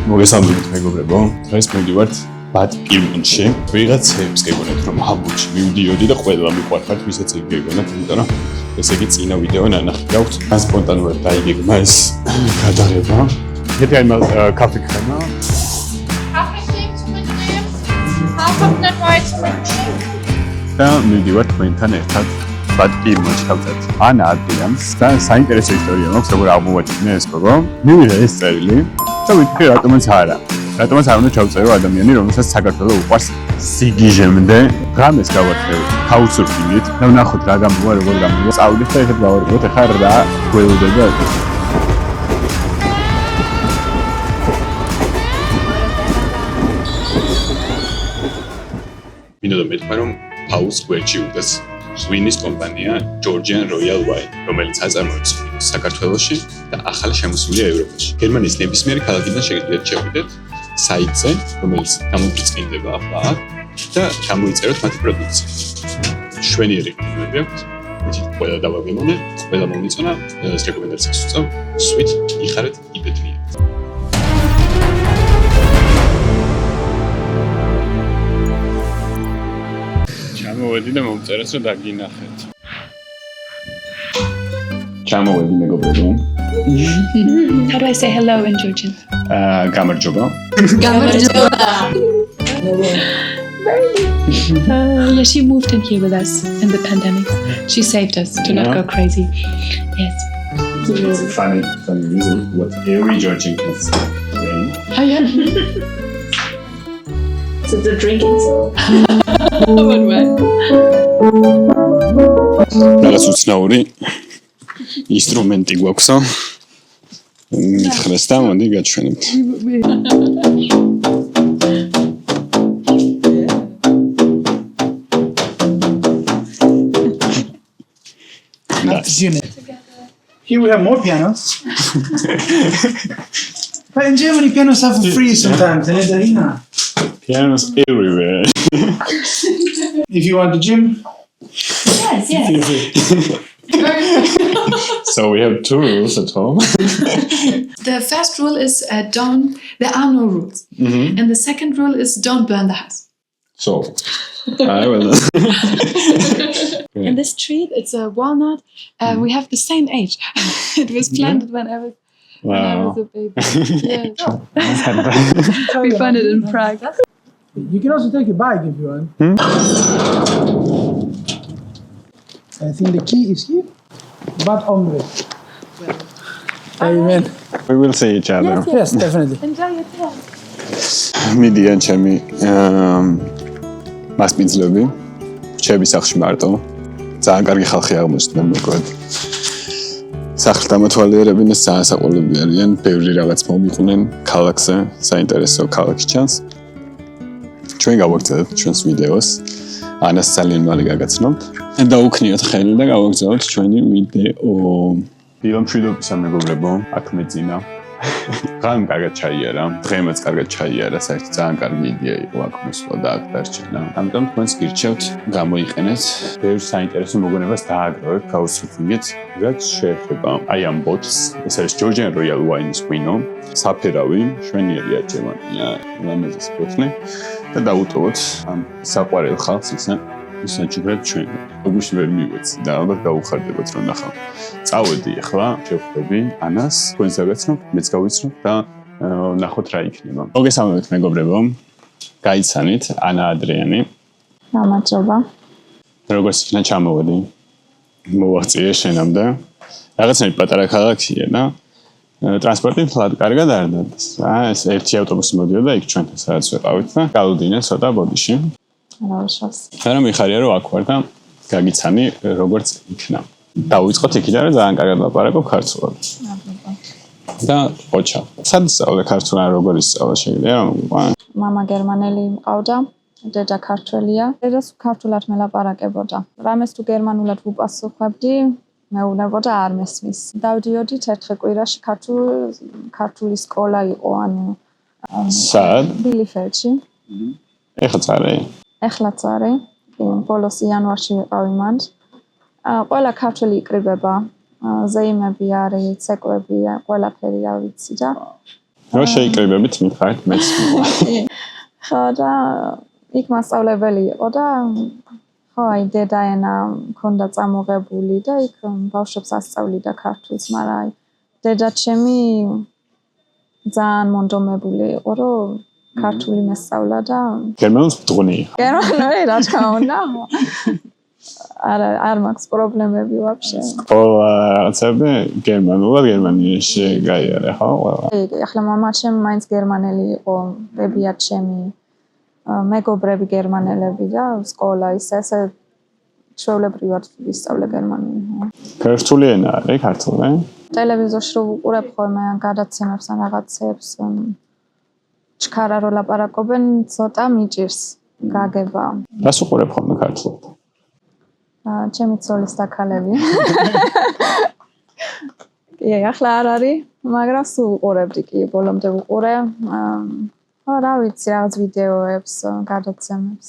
მოგესალმებით მეგობრებო, დღეს მივდივართ ბად პილმონში. ვიღაცებს გეგონათ რომ ჰამბურგში მივდიოდი და ყველა მიყვარხართ, ვისაც ეგ გეგონათ, იმიტომ რომ ესე იგი წინა ვიდეო ნანახი გაქვთ. ან სპონტანურად დაიგეგმა ეს გადაღება. მე თვითონ კაფე ხენა. და მივდივართ თქვენთან ერთად ბად პილმონში გავწევთ. ან ადრიანს და საინტერესო ისტორია მაქვს, როგორ აღმოვაჩინე ეს გოგო. მივიღე ეს წერილი და ვიტყვი რატომაც არა. რატომაც არ უნდა ჩავწერო ადამიანი, რომელსაც საქართველოს უყვარს სიგიჟემდე. ღამეს გავარდნევ ქაუცურფინგით და ვნახოთ რა გამოვა, როგორ გამოვა. წავიდეთ და ერთად გავარდნოთ ახლა რა გველოდება ეს. მინდოდა მეთქვა რომ ჰაუს გვერდში უდეს ღვინის კომპანია Georgian Royal Wine, რომელიც აწარმოებს საქართველოში და ახალი შემოსულია ევროპაში. გერმანიის ნებისმიერი ქალაქიდან შეგიძლიათ შევიდეთ საიტზე, რომელიც გამოგვიწყინდება ახლა და გამოიწეროთ მათი პროდუქცია. შვენიერი ხმები აქვთ, იცით ყველა დავაგემონე, ყველა მომიწონა, ეს რეკომენდაციას უწევ, სვით იხარეთ, იბედნიერეთ. ჩამოვედი და მომწერეთ რომ დაგინახეთ. ჩამოვედი მეგობრებო. How do I say hello in Georgian? გამარჯობა. Gamardjoba. Yeah, she moved in here with us in the pandemic. She saved us to not go crazy. Yes. It's a funny reason what every Georgian can say. Oh yeah. So the drinking song. What way? რაღაც უცნაური ინსტრუმენტი გვაქვსო. მითხრეს და მოდი გაჩვენებთ. Here we have more pianos. But in Germany, pianos are for free sometimes. Pianos everywhere. If you want the gym, Yes. So we have two rules at home. The first rule is there are no rules. And the second rule is don't burn the house. So I will. And this tree, it's a walnut. We have the same age. It was planted when I was a baby. Yeah. We found it in Prague. you can also take a bike if you want. I think the key is here, but only. Amen. We will see each other. Yes, definitely. Enjoy your time. მიდიან ჩემი მასპინძლები ჩემი სახლში მარტო ძალიან კარგი ხალხი აღმოჩნდა მოკლედ სახლს დამათვალიერებენ და საასაყოლები არიან ბევრი რაღაც მომიყვნენ ქალაქზე საინტერესო ქალაქი ჩანს ჩვენ გავაგზავნებთ ჩვენს ვიდეოს ანას ძალიან მალე გაგაცნობთ და უკნიოთ ხელი და გავაგზავნოთ ჩვენი ვიდეო ფილმშვიდობისა მეგობრებო აქ მეძინა ღამ კარგად ჩაიარა, დღემაც კარგად ჩაიარა, საერთოდ ძალიან კარგი იდეა იყო აქ მოსვლა და აქ დარჩენა. ამიტომ თქვენს გირჩევთ, გამოიყენეთ, ბევრ საინტერესო მოგონებას დააგროვეთ couchsurfing-ით, რაც შეეხება აი ამ ბოტს. ეს არის Georgian Royal Wine-ის ღვინო, საფერავი, შვენიერი აჭევანია, ლამაზის ბოთლი და დაუტოვოთ ამ საყვარელ ხალხს ისე ისაჭირეთ ჩვენ. გუში ვერ მივეცი და ალბათ გაუხარდებათ რომ ნახავ. წავედი ახლა, შევხვდები ანას, თქვენს დაგაცნობ, მეც გავიცნობ და ნახოთ რა იქნება. მოგესალმებით მეგობრებო. გაიცანით, ანა ადრიანი. გამარჯობა. როგორც იქნა ჩამოვედი. მოვაღწიე შენამდე. რაღაცნაირად პატარა ქალაქია და ტრანსპორტი თლად კარგად არ დადეს. ეს ერთი ავტობუსი მოდიოდა იქ ჩვენთან სადაც ვიყავით და გავუდინე ცოტა ბოდიში. რაუშავს. და მიხარია რომ აქ ვარ და გაგიცანი როგორც იქნა. დავიწყოთ იქიდან და ძალიან კარგად ლაპარაკობ ქართულად. და ოჩა. სად სწავლე ქართულად როგორ ისწავლა შეიძლება? მამა გერმანელი მყავდა, დედა ქართველია. დედას ქართულად მელაპარაკებოდა. რამეს თუ გერმანულად ვუპასუხებდი, მეუბნებოდა არ მესმის. დავდიოდით ერთხელ კვირაში ქართული სკოლა იყო, ანუ სად? ბილიფელდში. ეხლა წარე. ეხლა წარე, ბოლოს იანვარში ვიყავი მანდ. ყველა ქართველი იკრიბება, ზეიმები არის, ცეკვები, ყველაფერი რა ვიცი და რა შეიკრიბებით მითხარით მეც. ხო და იქ მასწავლებელი იყო და ხო აი დედაენა მქონდა წამოღებული და იქ ბავშვებს ასწავლიდა ქართულს, მაგრამ აი დედა ჩემი ძალიან მონდომებული იყო, რომ ქართული მესწავლა და გერმანულს მდგონი. გერმანული რა თქმა უნდა. არ მაქვს პრობლემები ვაფშე. ყველა რაღაცები გერმანულად გერმანიაში გაიარე ხო ყველა. ახლა მამა ჩემი მაინც გერმანელი იყო, ბებია ჩემი მეგობრები გერმანელები და სკოლა ისე ჩვეულებრივად ვისწავლე გერმანული. ქართული ენა არის ქართული? ტელევიზორში რო ვუყურებ ხოლმე გადაცემებს ან რაღაცებს ჩქარა რო ლაპარაკობენ, ცოტა მიჭირს გაგება. რას უყურებ ხოლმე ქართულად? ჩემი ცოლის და ქალები. კი, ახლა არ არის, მაგრამ სულ უყურებდი კი, ბოლომდე ვუყურე. რა ვიცი, რაღაც ვიდეოებს, გადაცემებს.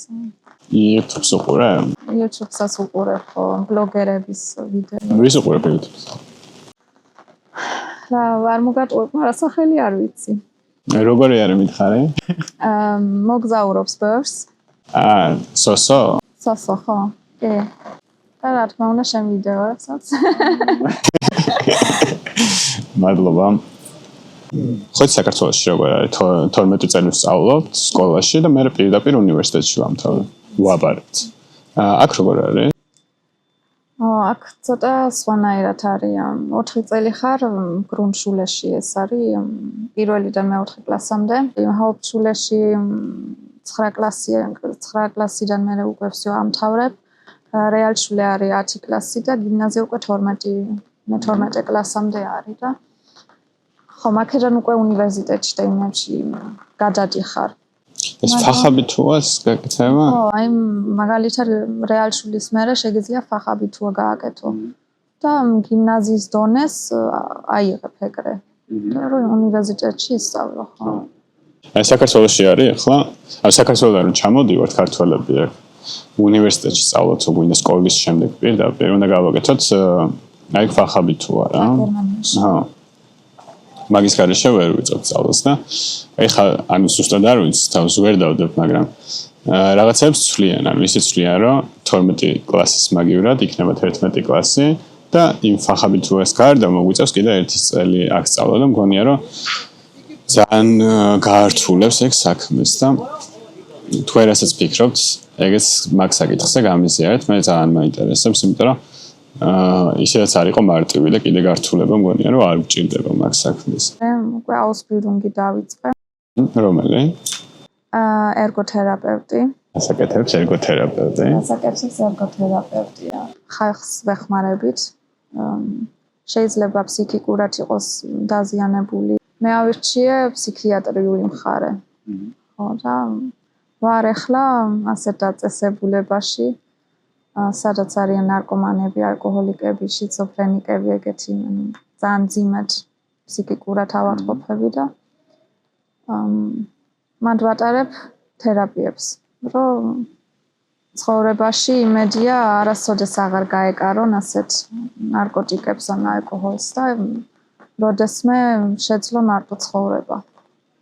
YouTube-ს უყურებ? YouTube-საც უყურებ, ხო, ბლოგერების ვიდეო. ვის უყურებ YouTube-ს? არ მოგატყუებ, მაგრამ სახელი არ ვიცი. როგორი არის მითხარი? მოგზაურობს ბერს. სოსო? სოსო, ხო. კი. და რა თქმა უნდა შენ ვიდეოებსაც. მადლობა. ხოც საქართველოში როგორ არის 12 წელი ვსწავლობთ სკოლაში და მე პირდაპირ უნივერსიტეტში ვამთავრე. ვაბარეთ. აქ როგორ არის? აქ ცოტა სხვანაირად არის. 4 წელი ხარ გრუნდშულეში ეს არის პირველიდან მე-4 კლასამდე. ჰაუპტშულეში 9 კლასიდან მე უკვე всё ამთავრებ. რეალშულე არის 10 კლასი და გიმნაზია უკვე 12 კლასამდე არის და ხო მაქედან უკვე უნივერსიტეტში და იმებში გადადიხარ. ეს ფახაბითუას გაკეთება? ხო, აი მაგალითად რეალშულის მერე შეგიძლია ფახაბითუა გააკეთო. და გიმნაზიის დონეს აიღებ ეგრე. და რომ უნივერსიტეტში ისწავლო, ხო. აი საქართველოში არის ახლა? აი საქართველოდან რომ ჩამოდივართ ქართველები აქ უნივერსიტეტში სწავლოთ, თუ გვინდა სკოლის შემდეგ პირდაპირ უნდა გავაკეთოთ აი ფახაბითუა რა. გერმანიაში. ხო. მაგის გარეშე ვერ ვიწევთ სწავლას და ეხლა ანუ ზუსტად არ ვიცი, თავს ვერ დავდებ, მაგრამ რაღაცებს ცვლიან, ანუ ისიც ცვლიან, რომ 12 კლასის მაგივრად იქნება 11 კლასი და იმ ფახაბითუას გარდა მოგვიწევს კიდე 1 წელი აქ სწავლა და მგონია, რომ ძალიან გაართულებს ეგ საქმეს და თუ რასაც ფიქრობთ, ეგეც მაგ საკითხზე გამიზიარეთ, მე ძალიან მაინტერესებს, იმიტომ რომ ისედაც არ იყო მარტივი და კიდე გართულება მგონია რომ არ გჭირდება მაგ საქმეს. მე უკვე აუსბილდუნგი დავიწყე. რომელი? ერგოთერაპევტი. ასაკეთებს ერგოთერაპევტი. ასაკეთებს ერგოთერაპევტია. ხალხს ვეხმარებით. შეიძლება ფსიქიკურად იყოს დაზიანებული. მე ავირჩიე ფსიქიატრიული მხარე. ხო და ვარ ახლა ასეთ დაწესებულებაში. სადაც არიან ნარკომანები, ალკოჰოლიკები, შიზოფრენიკები, ეგეთი ძალიან ძიმედ ფსიქიკურად ავადმყოფები და მათ ვატარებ თერაპიებს, რომ ცხოვრებაში იმედია არასოდეს აღარ გაეკარონ ასეთ ნარკოტიკებს ან ალკოჰოლს და როდესმე შეძლო მარტო ცხოვრება.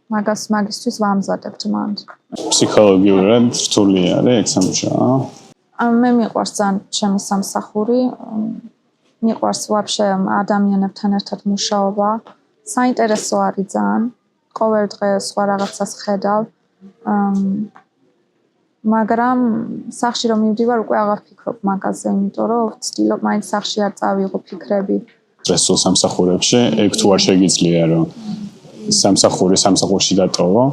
მაგისთვის ვამზადებთ მანდ. ფსიქოლოგიურად რთული არის ეგ სამუშაო? მე მიყვარს ძალიან ჩემი სამსახური. მიყვარს ვაფშე ადამიანებთან ერთად მუშაობა. საინტერესო არის ძალიან. ყოველ დღე სხვა რაღაცას ხედავ. მაგრამ სახში რომ მივდივარ უკვე აღარ ვფიქრობ მაგაზე, იმიტომ რომ ვცდილობ მაინც სახში არ წავიღო ფიქრები. სტრესულ სამსახურებში ეგ თუ არ შეგიძლია რომ სამსახურში დატოვო.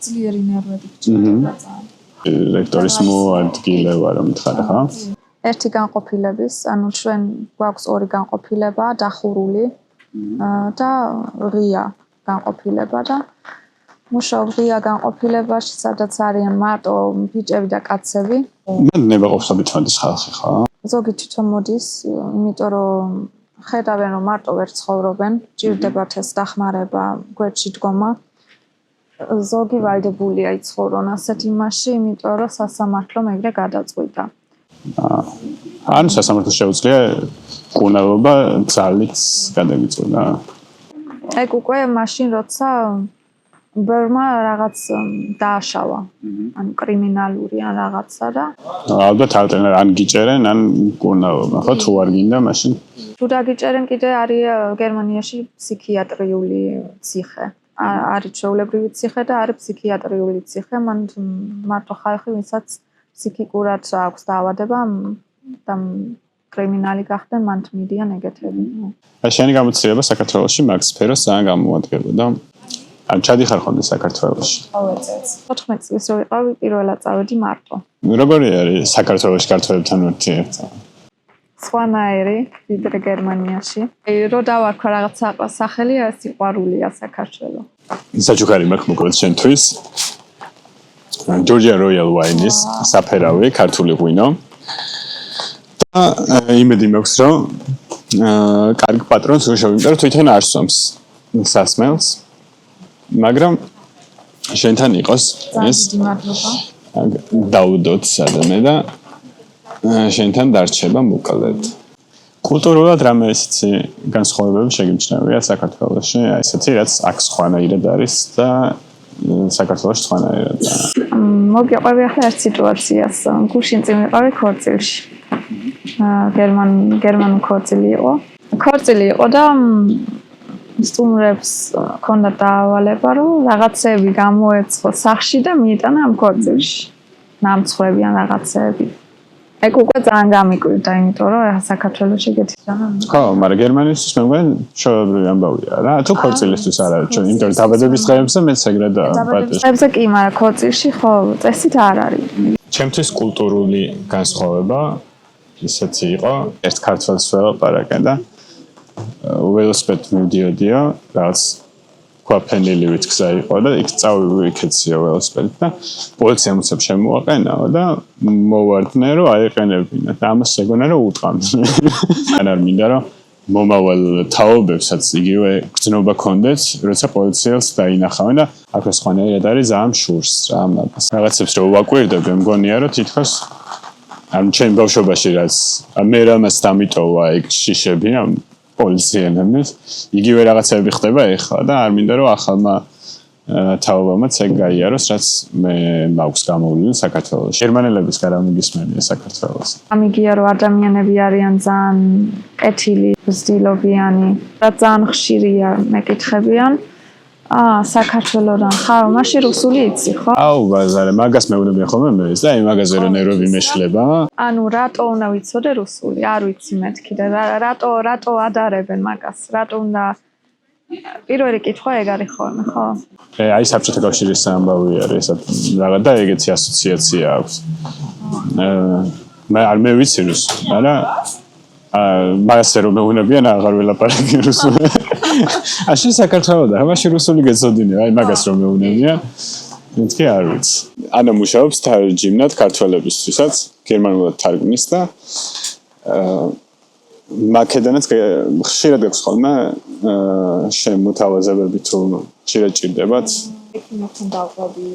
ძლიერი ნერვები გჭირდება ძალიან. რექტორის მოადგილება რომ მითხარ ხა? ერთი განყოფილების, ანუ ჩვენ გვაქვს 2 განყოფილება, დახურული და ღია განყოფილება და მუშაობ ღია განყოფილებაში, სადაც არიან მარტო ბიჭები და კაცები. ნება ყოფსობითმოდის ხალხი ხა? ზოგი თვითონ მოდის, იმიტომ რომ ხედავენ რომ მარტო ვერ ცხოვრობენ, ჭირდებათ ეს დახმარება, გვერდში დგომა. ზოგი ვალდებულია იცხოვრონ ასეთ იმაში, იმიტომ რომ სასამართლო მეგრე გადაწყვიტა. ანუ სასამართლო შეუძლია კურნალობა ძალით გადაგიწყვეტა. ეგ უკვე მაშინ როცა ბევრმა რაღაც დააშავა. ანუ კრიმინალური ან რაღაცა და ალბათ ან გიჭერენ, ან კურნავობა, ხო თუ არ გინდა მაშინ. თუ დაგიჭერენ კიდე არის გერმანიაში ფსიქიატრიული ციხე. არის ჩვეულებრივი ციხე და არის ფსიქიატრიული ციხე, მან მარტო ხალხი, ვისაც ფსიქიკურად აქვს დაავადება და კრიმინალი გახდნენ, მან მიდიან ეგეთები. შენი გამოცდილება საქართველოში მაგ სფეროს ძალიან გამოადგებოდა. ან ჩადიხარ ხოლმე საქართველოში? 14 წლის რო ვიყავი, პირველად წავედი მარტო. როგორი არის საქართველოში ქართველებთან ურთიერთობა? სხვანაირი, ვიდრე გერმანიაში. რო დავარქვა რაღაც სახელი, სიყვარულია საქართველო. საჩუქარი მაქვს მოკლედ შენთვის. Georgia Royal Wine-ის საფერავი ქართული ღვინო. და იმედი მაქვს, რომ კარგ პატრონს რო შევიმტერო, თვითონ არ სვამს სასმელს. მაგრამ შენთან იყოს ეს დაუდოთ სადამე და შენთან დარჩება მოკლედ. კულტურულად რამე ისეთი განსხვავებები შეგიმჩნევია საქართველოში, აი ესეთი რაც აქ სხვანაირად არის და საქართველოში სხვანაირად. მოგიყვები ახლა ერთ სიტუაციას. გუშინ წინ ვიყავი ქორწილში. გერმანულ ქორწილი იყო. ქორწილი იყო და სტუმრებს ქონდა დაავალება, რომ რაღაცები გამოეცხო სახში და მიიტანა ამ ქორწილში. ნამცხრები ან რაღაცები. ეგ უკვე ძალიან გამიკვირდა, იმიტომ რომ ახლა საქართველოში ეგეთი რამე. ხო, მაგრამ გერმანიაში მე მგონი ჩვეულებრივი ამბავია რა. თუ ქორწილისთვის არ არის, იმიტომ რომ დაბადების დღეებზე მეც ეგრე და დაბადების დღეებზე კი, მაგრამ ქორწილში ხო წესით არ არის. ჩემთვის კულტურული განსხვავება ისეთი იყო, ერთ ქართველს ველაპარაკე და ველოსიპედით მივდიოდიო, რაღაც ქვაფენილივით გზა იყო და იქ წავიქეციო ველოსიპედით და პოლიციამ უცებ შემოაყენაო და მოვარდნე რომ აიყენებინა და ამას ეგონა რომ უტყამთ. არ მინდა რომ მომავალ თაობებსაც იგივე გრძნობა კონდეთ, როცა პოლიციელს დაინახავენ და აქ სხვანაირად არის ძალიან შურს რა მაგას. რაღაცებს რომ ვაკვირდები, მგონია რომ თითქოს ამ ჩემ ბავშვობაში რაც მე რამაც დამიტოვა ეგ შიშები ამ პოლიციელებს იგივე რაღაცები ხდება ეხლა და არ მინდა რომ ახალმა თაობამაც ეგ გაიაროს რაც მე მაქვს გამოვლილი საქართველოში. გერმანელების გარამიგისმენია საქართველოს. ამიგია რომ ადამიანები არიან ძალიან კეთილი, ზდილობიანი და ძალიან ხშირია მეკითხებიან. საქართველოდან ხარ, მაშინ რუსული იცი, ხო? აუ, ბაზარე, მაგას მეუბნებიან ხოლმე მე და აი მაგაზე რომ ნერვები მეშლება. ანუ რატო უნდა ვიცოდე რუსული? არ ვიცი მეთქი და რატო ადარებენ მაგას? რატო უნდა პირველი კითხვა ეგ არის ხოლმე, ხო? აი საბჭოთა კავშირის ამბავი არის ესა რაღაც და ეგეთი ასოციაცია აქვს. მე ვიცი რუსული, მაგრამ მაგასე რომ მეუბნებიან აღარ ველაპარაკი რუსული. აშენ საქართველოსა, მაშინ რუსული გეცოდინე, აი მაგას რომ მეუბნებიან. მეთქი არ ვიცი. ანა მუშაობს თარჯიმნად ქართველებისთვისაც, გერმანულად თარგმნის და მაკედონეთს ხშირად გაქვს ხოლმე შემოთავაზებები თუ ხშირად ჭირდებათ. ექიმებთან დავყვები,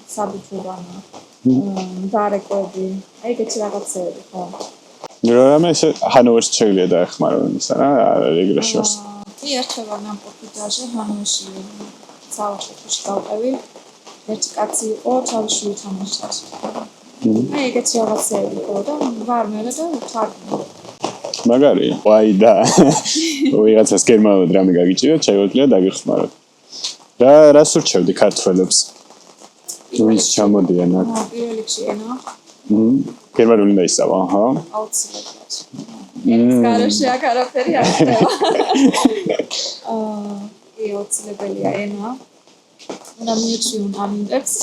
საბუთურანა, დარეკვები, ეგეთი რაღაცეები, ხო? რამე ესე ჰანოვერში შეგვიძლია დაეხმარებინ ისა რა, რეგრესიოს. კი, ერთება ნამპორტაჟე ჰანოვერში სავარცხლოში დავყვები. ერთი კაცი იყო, თავში თამაშობს. ეგეთი რაღაცეები ხო და ვარ მე და თარგმნი. მაგარი, ვაი და ვიღაცას გერმანულად რამე გაგიჭიროთ, შეგვიძლია დაგეხმაროთ. რა სურჩევდი ქართველებს? ვის ჩამოდიან აქ? პირველ რიგში ენა. გერმანული დაისავა, აჰა. აუცილებლად. ენის გარშე აქ არაფერი არ ხდება. კი, აუცილებელია ენა. უნდა მიეჩვიონ ამინდებს.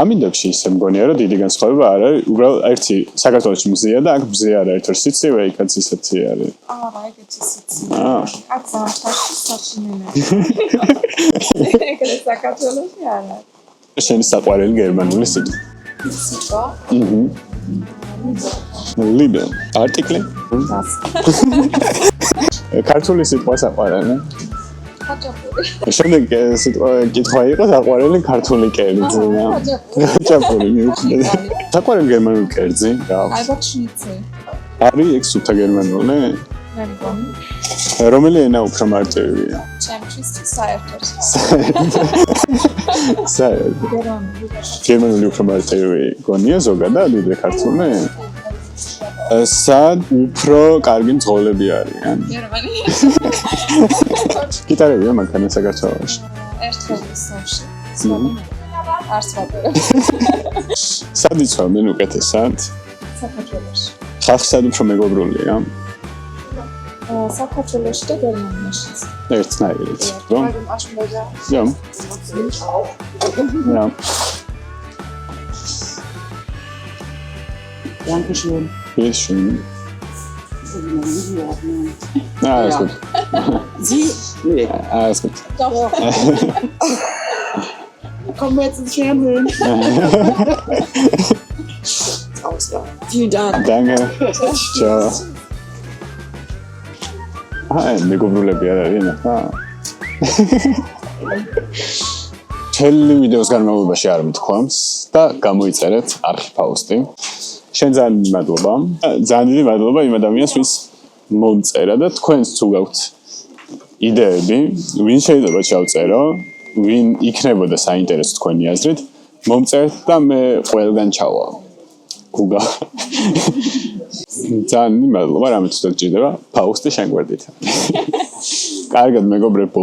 ამინდებში ისე მგონია რომ დიდი განსხვავება არ არის, უბრალოდ ერთი საქართველოში მზეა და აქ მზე არ არის, თორე სიცივე იქაც ისეთი არის. არა, ეგეთი სიცივე. აქ ზამთარში საშინელია. ეგრე საქართველოში არ არის. შენი საყვარელი გერმანული სიტყვა. სიტყვა? ლიბე. არტიკლი? ქართული სიტყვა საყვარელი? ხაჭაპური. შემდეგ სიტყვა კითხვა იყო საყვარელი ქართული კერძი. ხაჭაპური მიუხედავად. საყვარელი გერმანული კერძი რა? ალბათ შნიცელი. არის ეგ სუფთა გერმანული? მე მგონი. რომელი ენა უფრო მარტივია? ჩემთვის ჩვენთვის საერთოდ. საერთოდ. გერმანული უფრო მარტივი გონია ზოგადად ვიდრე ქართული? სად უფრო კარგი მძღოლები არიან? გერმანი. გიტარებია მანქანა საქართველოში. ერთხელ ისოში. არც ვაპირებ. სად იცავდნენ უკეთესად? საქართველოში. ხალხი სად უფრო მეგობრულია? საქართველოში და გერმანიაში. ერთნაირად, რომ? Ja. Ja. Dankeschön. Bitteschön. Alles gut. Sie? Nee. Alles gut. Doch. Kommen wir jetzt ins Fernsehen. Ausland. Vielen Dank. Danke. Ciao. მეგობრულები არ არიან ახლა. მთელი ვიდეოს განმავლობაში არ მithქვამს და გამოიწერეთ არქიფაუსტი. შენ ძალიან მადლობა. ძალიან დიდი მადლობა იმ ადამიანს, ვინც მომწერა და თქვენს თუ გაქვთ იდეები, ვინ შეიძლება ჩავწერო, ვინ იქნებოდა საინტერესო თქვენი აზრით, მომწერეთ და მე ყველგან ჩავალ. გუგა. ძალიან მადლობა, რამე თვითონ ჭირდება, ფაუსტი შენ გვერდით. კარგად მეგობრებო.